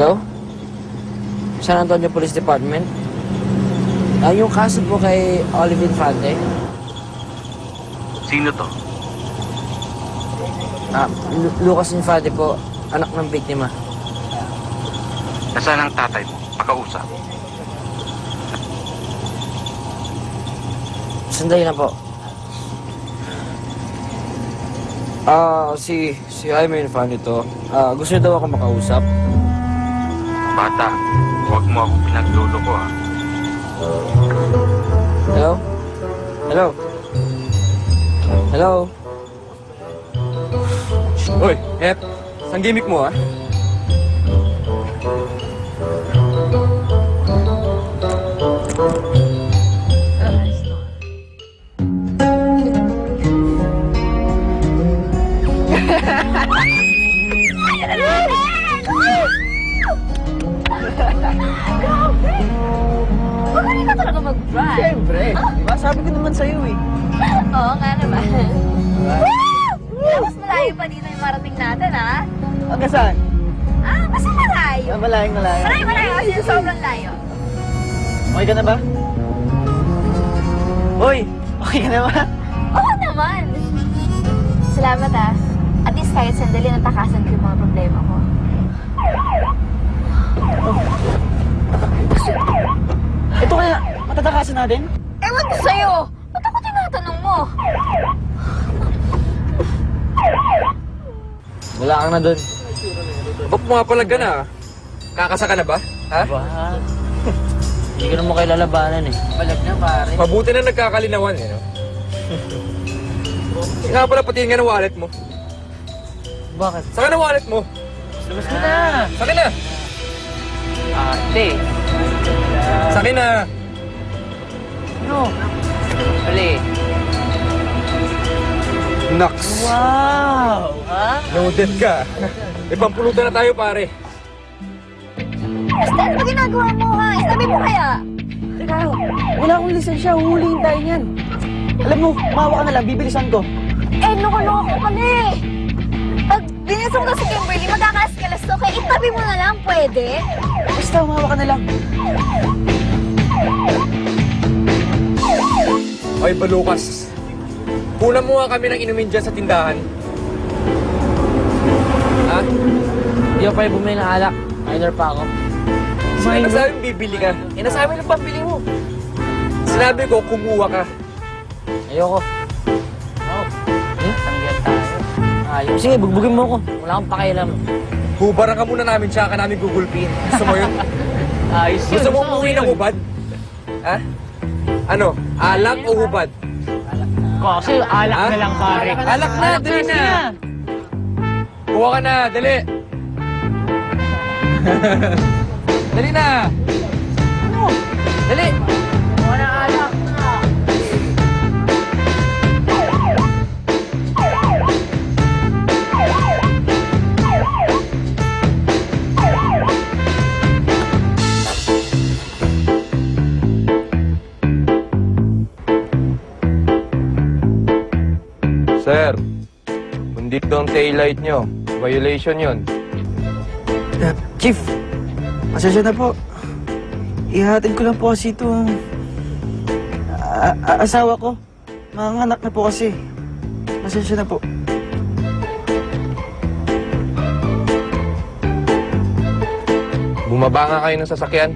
Hello? San Antonio Police Department? Yung kaso po kay Olive Infante? Sino to? Lucas Infante po, anak ng biktima. Nasaan ang tatay mo? Pakausap. Sandali na po. Si Jaime Infante to. Gusto niyo daw ako makausap? Bata, huwag mo akong pinaglolo ko, ha? Hello? Hello? Hello? Hoy, Ep, saan gimmick mo, ha? Magaling ka talaga mag-drive. Siyempre. Diba? Sabi ko naman sa'yo eh. Oo nga naman. Mas malayo pa dito yung marating natin, ha? Hanggang saan? Mas malayo. Malayong malayo. Malayo kasi sobrang layo. Okay ka na ba? Hoy! Okay ka na ba? Oo naman. Salamat, ha. At least kahit sandali natakasan ko yung mga problema ko. Ito kaya, matatakasan natin? Ewan ko sa'yo! Ba't ako tinatanong mo? Wala ka na dun. Ba't pumapalag ka na, ha? Kakasa ka na ba? Ha? Ba? Hindi ka naman kayo lalabanan eh. Palag na pare. Mabuti na nagkakalinawan, eh, no? Nga pala, patiin nga ng wallet mo. Bakit? Saka ng wallet mo. Labas mo na! Sakin na! Ate! Sakin na! Ano? Pali. Nox! Wow! Ha? Loaded ka. E, pampulutan na tayo, pare. Stan, ano ginagawa mo, ha? Isabi mo kaya? Teka, wala akong lisensya. Huhulihin tayo niyan. Alam mo, mawa ka na lang. Bibilisan ko. Loko-loko ka na eh. Pag binisong ka si Kimberly, magkakaskalas to. Kaya itabi mo na lang, pwede? Basta, mawa ka na lang. Ay, Balukas. Kunan mo nga kami ng inumin dyan sa tindahan. Ha? Hindi ako pa bumili ng alak. Minor pa ako. Sino nasabi bibili ka? Eh, nasabi ng pambili mo. Sinabi ko, kumuha ka. Ayoko. Oh. Tanggihan tayo. Ayoko. Sige, bugbugin mo ako. Wala akong pakialam. Hubaran ka muna namin, tsaka ka namin gugulpin. Gusto mo yun? Ayos yun. Gusto mo umuwi ng hubad? Ha? Ano? Alak o hubad? Kasi alak Ha? na lang, pare. Alak na, dali na. Kuha ka na, dali. Dali na. Ano? Dali. Wala alak na. Sir, kung dito ang taillight nyo, violation yun. Chief, pasensya na po. Ihatid ko lang po kasi itong asawa ko. Mga anak na po kasi. Pasensya na po. Bumaba nga kayo ng sasakyan.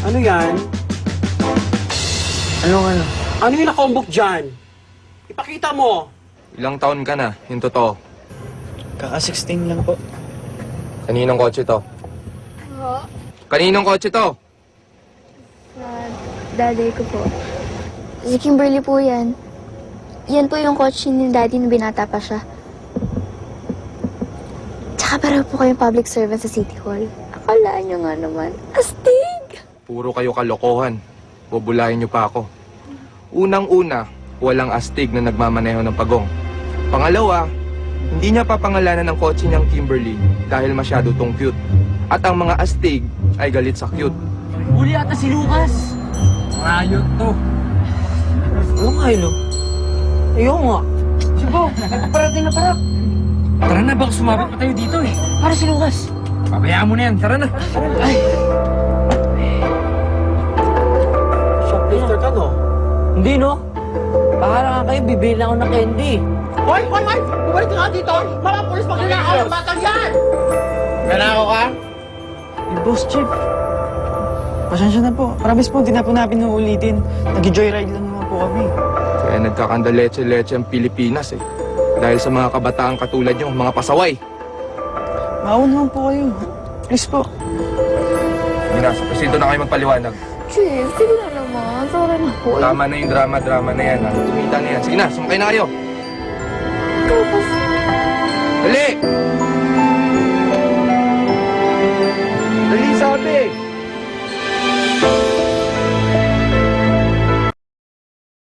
Ano yan? Anong ano? Ano yung nakombok dyan? Ipakita mo. Ilang taon ka na, yung totoo. Kaka-16 lang po. Kaninong kotse to? Oo. Kaninong kotse to? Daday ko po. Si Kimberly po yan. Yan po yung kotse ni Daddy nung binata pa siya. Nakaparaw po kayong public servant sa City Hall. Akala nyo nga naman, astig! Puro kayo kalokohan. Bubulahin niyo pa ako. Unang-una, walang astig na nagmamaneho ng pagong. Pangalawa, hindi niya papangalanan ng kotse niyang Kimberly dahil masyado tong cute. At ang mga astig ay galit sa cute. Huli ata si Lucas. Rayot to. Ano nga yun, oh? Ayoko nga. Sibo, nagparating na parak. Tara na, baka sumabit pa tayo dito eh. Para si Lucas. Pabayaan mo na yan, tara na. Ay. Shoplifter ka, no? Hindi no. Bahala nga kayo, bibili lang ako ng candy. Hoy! Bumalik ka nga dito! Mga pulis magnanakaw ng batang yan! Nanakaw ka? Eh, Boss Chief. Pasensya na po. Promise po, hindi na po namin uulitin. Nag-joyride lang naman po kami. Kaya nagkakandaletse-letse ang Pilipinas eh. Dahil sa mga kabataan katulad niyo, mga pasaway. Maawa naman po kayo. Please po. Sige na, sa presinto na kayo magpaliwanag. Chief, sige na naman. Sorry na po. Tama na yung drama na yan. Tumita na yan. Sige na, sumakay na kayo. Tapos, Dali!